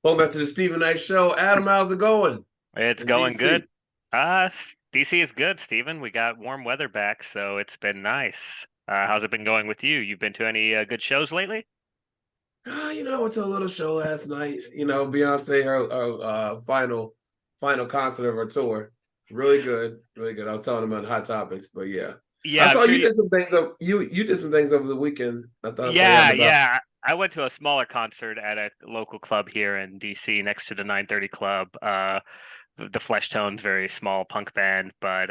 Welcome back to the Stephen Knight Show. Adam, how's it going It's in going good. DC? DC is good, Steven. We got warm weather back, so it's been nice. How's it been going with you? You've been to any good shows lately? I went to a little show last night. Beyonce, her final concert of her tour. Really good, really good. I was telling them on Hot Topics, but yeah, I Yeah, I'm saw sure you you. did some things. You did some things over the weekend. I thought I saw you out Yeah, and about. yeah. I went to a smaller concert at a local club here in DC next to the 930 Club. The Flesh Tones, very small punk band, but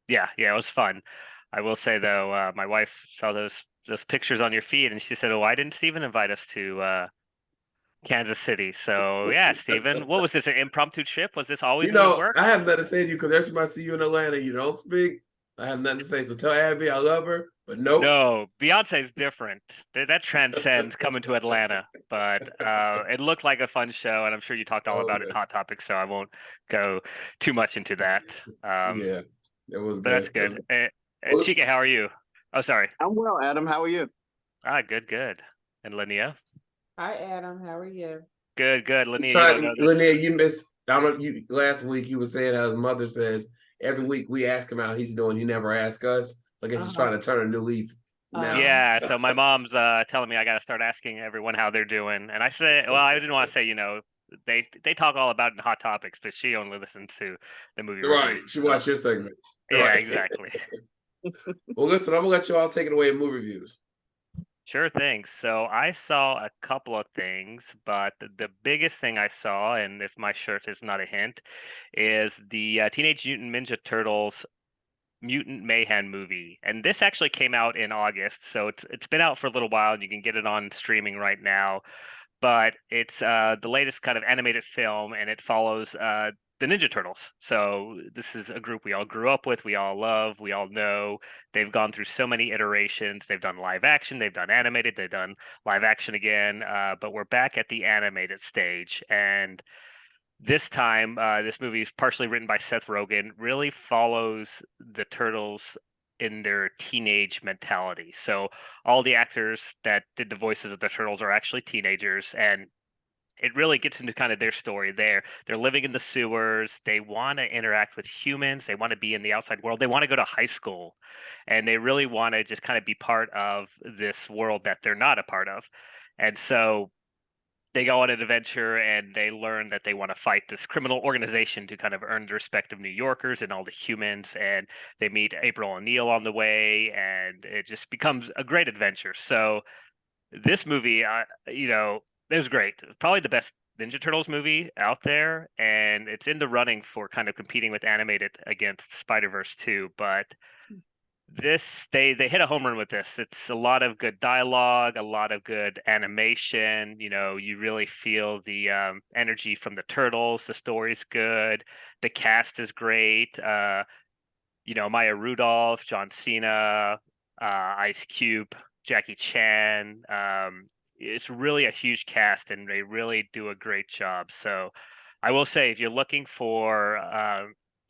yeah, it was fun. I will say though, my wife saw those pictures on your feed, and she said, "Oh, why didn't Steven invite us to Kansas City?" So yeah, Steven, what was this, an impromptu trip? Was this always in the I works? have nothing to say to you because every time I see you in Atlanta, you don't speak. I have nothing to say. So tell Abby I love her, but nope. No, Beyonce's different. That transcends coming to Atlanta. But it looked like a fun show, and I'm sure you talked all Oh, about it in good. Hot Topics, so I won't go too much into that. Yeah, it was But that's good. It was good. good. Well, Chike, how are you? Oh, sorry. I'm well, Adam. How are you? Good, good. And Lynia? Hi, Adam. How are you? Good, good. he's Lynia, you don't trying, know this. Linnea, you missed. I don't know. You last week you were saying how his mother says every week we ask him how he's doing. He never asks us. I guess he's Uh-huh. trying to turn a new leaf now. Yeah, so my mom's telling me I got to start asking everyone how they're doing. And I said, well, I didn't want to say, they talk all about it in Hot Topics, but she only listens to the movie Right. reviews. She So, watched your segment. All yeah, right. exactly. Well, listen, I'm gonna let you all take it away in movie reviews. Sure thing. So I saw a couple of things, but the biggest thing I saw, and if my shirt is not a hint, is the Teenage Mutant Ninja Turtles Mutant Mayhem movie. And this actually came out in August, so it's been out for a little while, and you can get it on streaming right now. But it's the latest kind of animated film, and it follows the Ninja Turtles. So this is a group we all grew up with, we all love, we all know. They've gone through so many iterations. They've done live action, they've done animated, they've done live action again. But we're back at the animated stage, and this time, this movie is partially written by Seth Rogen, really follows the turtles in their teenage mentality. So all the actors that did the voices of the turtles are actually teenagers, and it really gets into kind of their story there. They're living in the sewers. They want to interact with humans. They want to be in the outside world. They want to go to high school, and they really want to just kind of be part of this world that they're not a part of. And so they go on an adventure and they learn that they want to fight this criminal organization to kind of earn the respect of New Yorkers and all the humans. And they meet April O'Neil on the way, and it just becomes a great adventure. So this movie, it was great. Probably the best Ninja Turtles movie out there, and it's in the running for kind of competing with animated against Spider-Verse 2. But this they hit a home run with this. It's a lot of good dialogue, a lot of good animation. You really feel the energy from the turtles. The story's good. The cast is great. Maya Rudolph, John Cena, Ice Cube, Jackie Chan. It's really a huge cast, and they really do a great job. So I will say, if you're looking for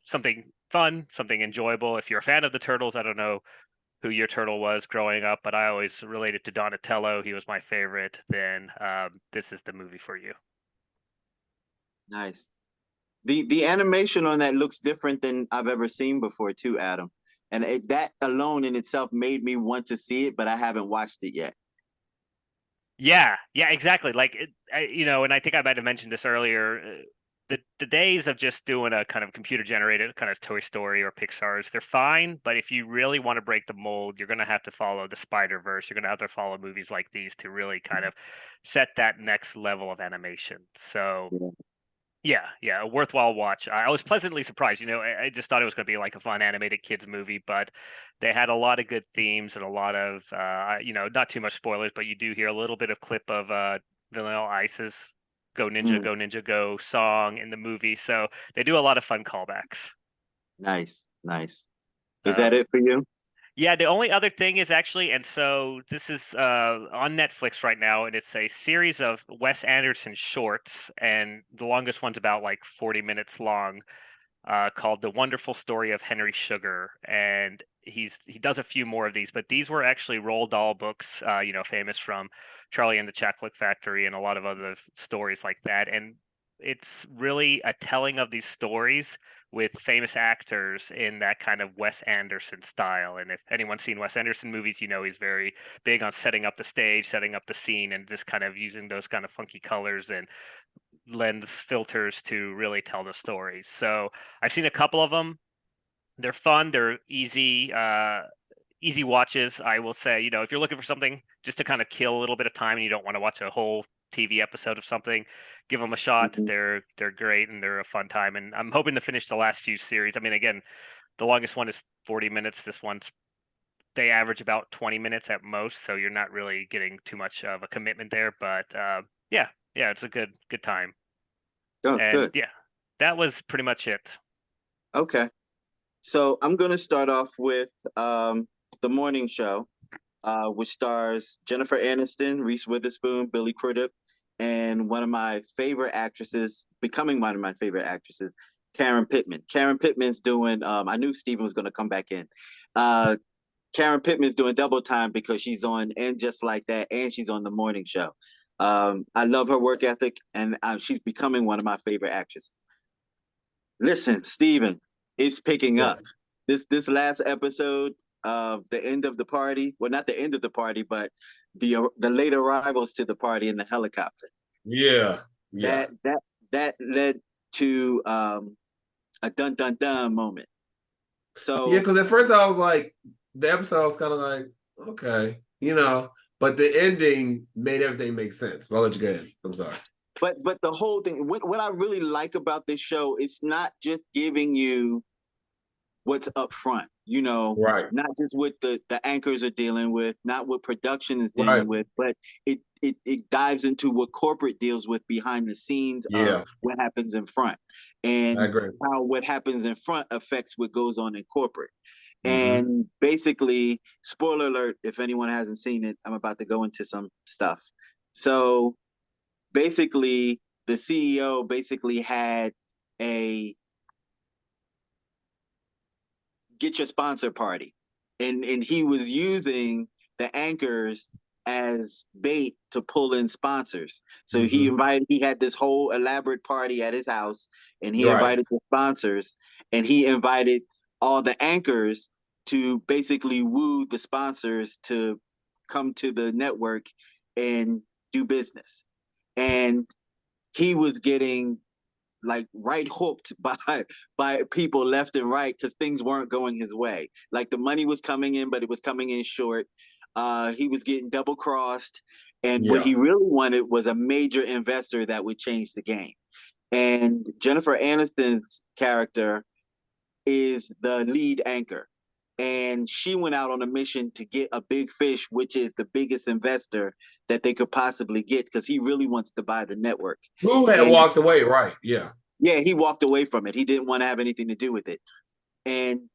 something fun, something enjoyable, if you're a fan of the Turtles, I don't know who your turtle was growing up, but I always related to Donatello. He was my favorite. Then this is the movie for you. Nice. The animation on that looks different than I've ever seen before too, Adam. And that alone in itself made me want to see it, but I haven't watched it yet. Yeah, exactly. Like and I think I might have mentioned this earlier. The days of just doing a kind of computer generated kind of Toy Story or Pixar's, they're fine. But if you really want to break the mold, you're going to have to follow the Spider-Verse. You're going to have to follow movies like these to really kind of set that next level of animation. So Yeah. yeah, a worthwhile watch. I was pleasantly surprised. I just thought it was going to be like a fun animated kids movie, but they had a lot of good themes and a lot of, not too much spoilers, but you do hear a little bit of clip of Vanilla Ice's Mm, Go Ninja Go" song in the movie. So they do a lot of fun callbacks. nice, nice. Is that Um, it for you? Yeah, the only other thing is actually, and so this is on Netflix right now, and it's a series of Wes Anderson shorts, and the longest one's about like 40 minutes long, called "The Wonderful Story of Henry Sugar," and he does a few more of these, but these were actually Roald Dahl books, famous from Charlie and the Chocolate Factory and a lot of other stories like that, and it's really a telling of these stories with famous actors in that kind of Wes Anderson style. And if anyone's seen Wes Anderson movies, he's very big on setting up the stage, setting up the scene, and just kind of using those kind of funky colors and lens filters to really tell the stories. So I've seen a couple of them. They're fun. They're easy watches. I will say, if you're looking for something just to kind of kill a little bit of time and you don't want to watch a whole TV episode of something, give them a shot. Mhm. They're great and they're a fun time. And I'm hoping to finish the last few series. I mean, again, the longest one is 40 minutes. This one's they average about 20 minutes at most, so you're not really getting too much of a commitment there. But yeah, it's a good time. Oh, And good. yeah, that was pretty much it. Okay. So I'm going to start off with the morning show, which stars Jennifer Aniston, Reese Witherspoon, Billy Crudup, and one of my favorite actresses, becoming one of my favorite actresses, Karen Pittman. Karen Pittman's doing, I knew Steven was going to come back in. Karen Pittman's doing double time because she's on And Just Like That, and she's on the morning show. I love her work ethic, and she's becoming one of my favorite actresses. Listen, Steven, it's picking Yeah. up. This last episode of the end of the party, well, not the end of the party, but the late arrivals to the party in the helicopter. Yeah. Yeah. That led to a dun dun dun moment. So Yeah, because at first I was like, the episode was kind of like, okay, but the ending made everything make sense. I'll let you go ahead. I'm sorry. But the whole thing, what I really like about this show, it's not just giving you what's up front, Right. not just what the anchors are dealing with, not what production is Right. dealing with, but it dives into what corporate deals with behind the scenes of Yeah. what happens in front, I and agree. how what happens in front affects what goes on in corporate. Mhm. And basically, spoiler alert, if anyone hasn't seen it, I'm about to go into some stuff. So basically, the CEO basically had a get your sponsor party, and he was using the anchors as bait to pull in sponsors. So Mhm. he had this whole elaborate party at his house, and he Right. invited the sponsors, and he invited all the anchors to basically woo the sponsors to come to the network and do business. And he was getting like right hooked by people left and right because things weren't going his way. Like the money was coming in, but it was coming in short. He was getting double crossed, and what Yeah. he really wanted was a major investor that would change the game. And Jennifer Aniston's character is the lead anchor. And she went out on a mission to get a big fish, which is the biggest investor that they could possibly get, because he really wants to buy the network. Who had And walked away? Right. Yeah. yeah, he walked away from it. He didn't want to have anything to do with it.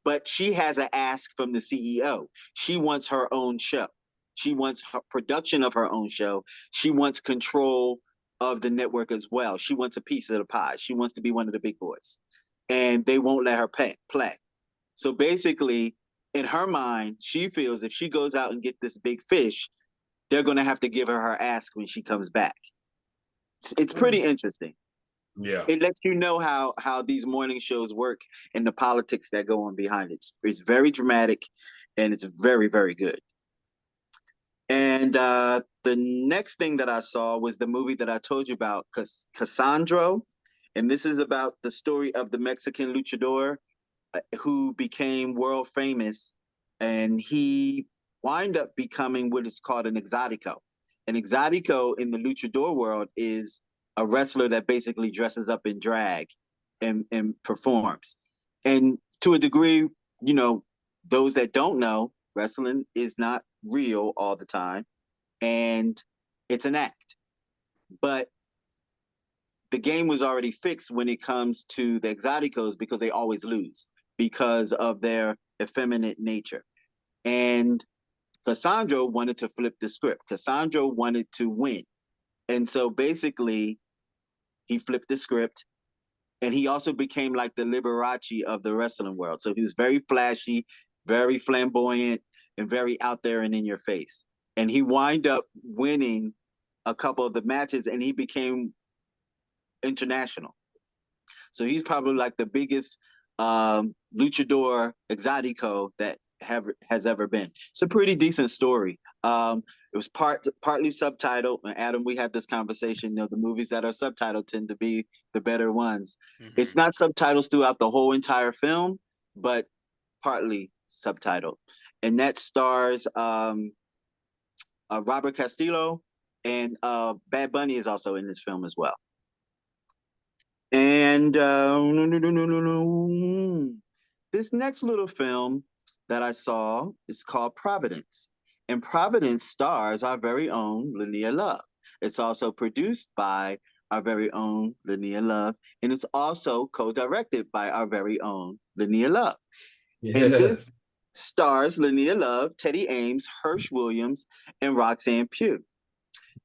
But she has an ask from the CEO. She wants her own show. She wants her production of her own show. She wants control of the network as well. She wants a piece of the pie. She wants to be one of the big boys. And they won't let her play. So basically, in her mind, she feels if she goes out and get this big fish, they're going to have to give her her ask when she comes back. It's pretty interesting. Yeah. It lets you know how these morning shows work and the politics that go on behind it. It's very dramatic, and it's very, very good. And the next thing that I saw was the movie that I told you about, Cassandro. And this is about the story of the Mexican luchador who became world famous, and he wind up becoming what is called an exotico. An exotico in the luchador world is a wrestler that basically dresses up in drag and performs. And to a degree, those that don't know, wrestling is not real all the time, and it's an act. But the game was already fixed when it comes to the exoticos because they always lose because of their effeminate nature. And Cassandra wanted to flip the script. Cassandra wanted to win. And so basically, he flipped the script, and he also became like the Liberace of the wrestling world. So he was very flashy, very flamboyant, and very out there and in your face. And he wind up winning a couple of the matches, and he became international. So he's probably like the biggest luchador exotico that has ever been. It's a pretty decent story. It was partly subtitled. And Adam, we had this conversation. The movies that are subtitled tend to be the better ones. Mm-hmm. It's not subtitles throughout the whole entire film, but partly subtitled, and that stars Robert Castillo, and Bad Bunny is also in this film as well. And this next little film that I saw is called Providence. And Providence stars our very own Lynia Love. It's also produced by our very own Lynia Love, and it's also co-directed by our very own Lynia Love. And this Yes. stars Lynia Love, Teddy Ames, Hirsch Williams, and Roxanne Pugh.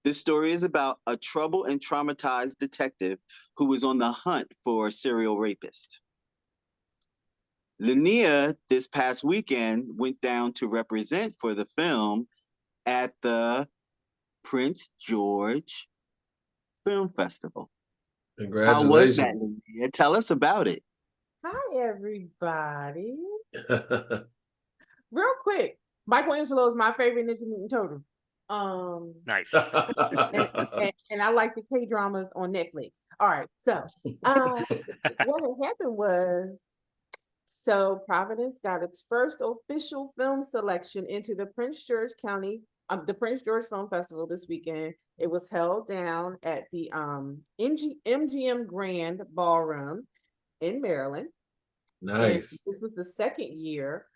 This story is about a troubled and traumatized detective who is on the hunt for a serial rapist. Lynia, this past weekend, went down to represent for the film at the Prince George Film Festival. How was that, Congratulations. Lynia? Tell us about it. Hi, everybody. Real quick, Michelangelo is my favorite Ninja Mutant Turtle. Nice. And I like the K dramas on Netflix. All right, so what had happened was, so Providence got its first official film selection into the Prince George Film Festival this weekend. It was held down at the MGM Grand Ballroom in Maryland. Nice. And this was the second year.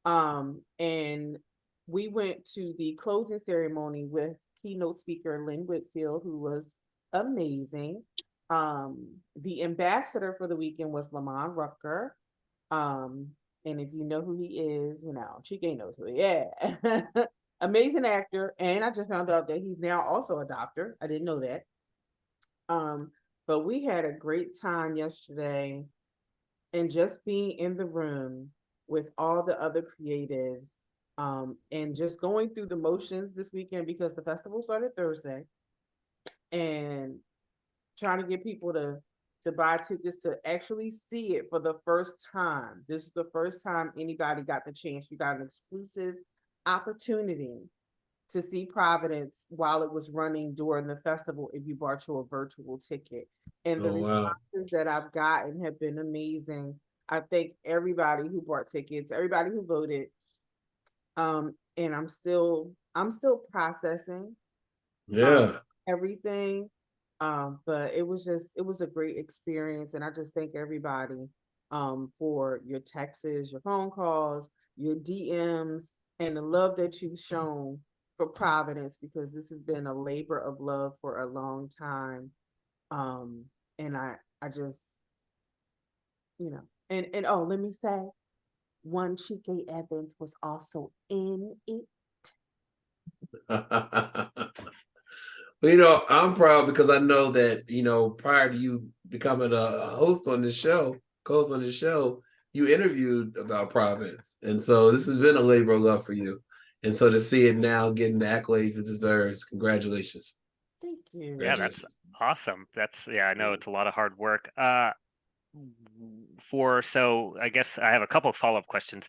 And we went to the closing ceremony with keynote speaker Lynn Whitfield, who was amazing. The ambassador for the weekend was Lamont Rucker. And if you know who he is, Chike knows who he is. Amazing actor. And I just found out that he's now also a doctor. I didn't know that. But we had a great time yesterday, and just being in the room with all the other creatives, and just going through the motions this weekend, because the festival started Thursday, and trying to get people to buy tickets to actually see it for the first time. This is the first time anybody got the chance. You got an exclusive opportunity to see Providence while it was running during the festival if you bought your virtual ticket. And the responses that I've gotten have been amazing. I thank everybody who bought tickets, everybody who voted. And I'm still processing everything. But it was a great experience, and I just thank everybody for your texts, your phone calls, your DMs, and the love that you've shown for Providence, because this has been a labor of love for a long time. And I just, and oh, let me say, one Chike Evans was also in it. Well, I'm proud because I know that, prior to you becoming a host on this show, co-host on this show, you interviewed about Providence. And so this has been a labor of love for you. And so to see it now getting the accolades it deserves, congratulations. Thank you. Yeah, that's awesome. I know it's a lot of hard work. So I guess I have a couple of follow-up questions.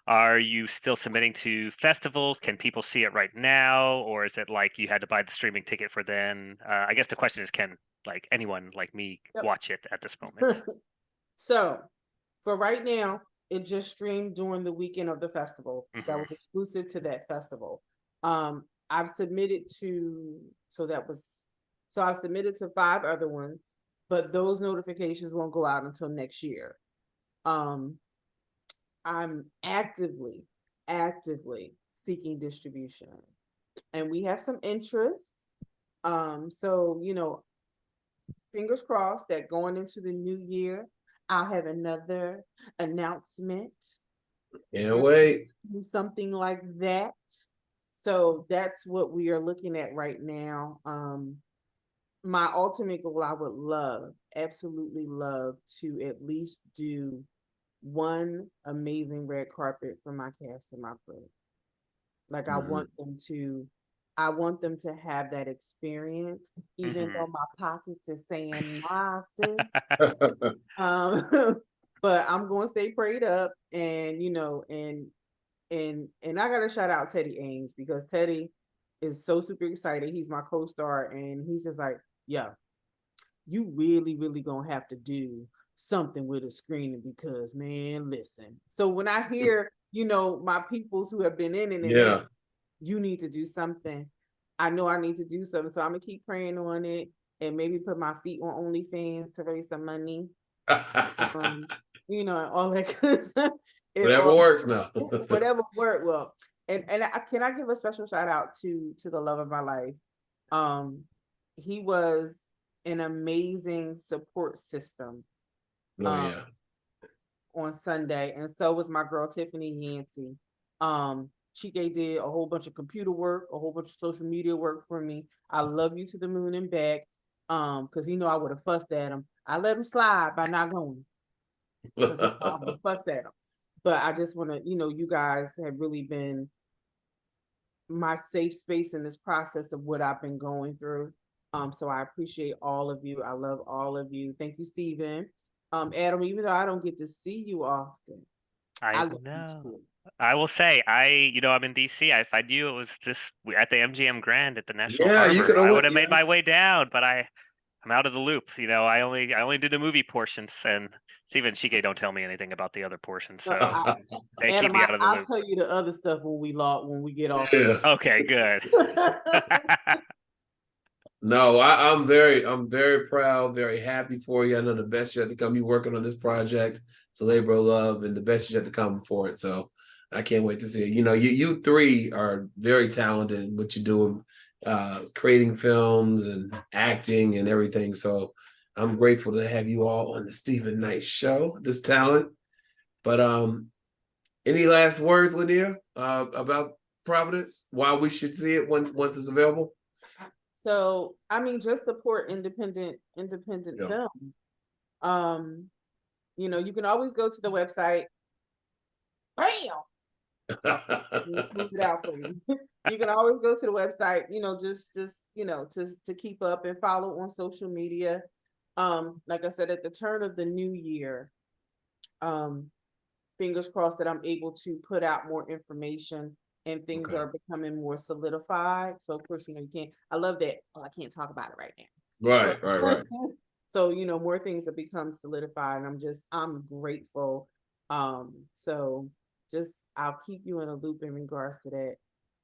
Are you still submitting to festivals? Can people see it right now? Or is it like you had to buy the streaming ticket for then? I guess the question is, can like anyone like me watch it at this moment? So for right now, it just streamed during the weekend of the festival. That was exclusive to that festival. I've submitted to, I've submitted to 5 other ones, but those notifications won't go out until next year. I'm actively seeking distribution, and we have some interest. So, fingers crossed that going into the new year, I'll have another announcement. Can't wait. Something like that. So that's what we are looking at right now. My ultimate goal, I would absolutely love to at least do one amazing red carpet for my cast and my crew. Like, I want them to, I want them to have that experience, even Mhm. though my pockets is saying, nah, sis. But I'm going to stay prayed up, and and I got to shout out Teddy Ames, because Teddy is so super excited. He's my co-star, and he's just like, yeah, you really, really gonna have to do something with a screening, because man, listen. So when I hear, my peoples who have been in it, and Yeah. you need to do something, I know I need to do something. So I'm gonna keep praying on it, and maybe put my feet on OnlyFans to raise some money. Um, and all that good stuff. Whatever works now. Whatever work. Well, and can I give a special shout out to the love of my life? He was an amazing support system Oh yeah. on Sunday, and so was my girl Tiffany Yancey. Chike did a whole bunch of computer work, a whole bunch of social media work for me. I love you to the moon and back. Because I would have fussed at him. I let him slide by not going, because I would have fussed at him. But I just want to, you guys have really been my safe space in this process of what I've been going through. So I appreciate all of you. I love all of you. Thank you, Stephen. Adam, even though I don't get to see you often, I I love you know. too. I will say, I'm in DC. If I knew it was this at the MGM Grand at the National Yeah, you could Harbor, have I would went. have Yeah. made my way down. But I'm out of the loop. I only do the movie portions, and Stephen Chike don't tell me anything about the other portions, No, so they keep Adam, me out of the I'll loop. tell you the other stuff when we get off. Yeah. Okay, good. No, I'm very proud, very happy for you. I know the best yet to come. You working on this project. It's a labor of love, and the best is yet to come for it. So I can't wait to see it. You three are very talented in what you do, creating films and acting and everything. So I'm grateful to have you all on the Stephen Knight Show. This talent. But any last words, Lynia, about Providence? Why we should see it once it's available? So, I mean, just support independent Yeah. films. You can always go to the website. Bam! Move it out for you. You can always go to the website, just to keep up and follow on social media. Like I said, at the turn of the new year, fingers crossed that I'm able to put out more information, and things Okay. are becoming more solidified. So of course, you can't. I love that. Oh, I can't talk about it right now. Right. So, more things have become solidified, and I'm grateful. So just I'll keep you in a loop in regards to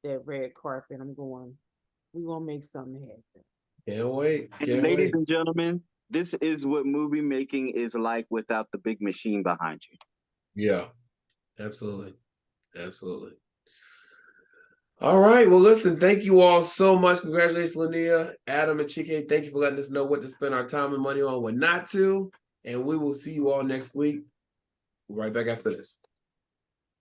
that red carpet. We're gonna make something happen. Can't wait. And Can't ladies wait. and gentlemen, this is what movie making is like without the big machine behind you. Yeah, absolutely. Absolutely. All right. Well, listen, thank you all so much. Congratulations, Lynia, Adam, and Chike. Thank you for letting us know what to spend our time and money on, what not to. And we will see you all next week. Right back after this.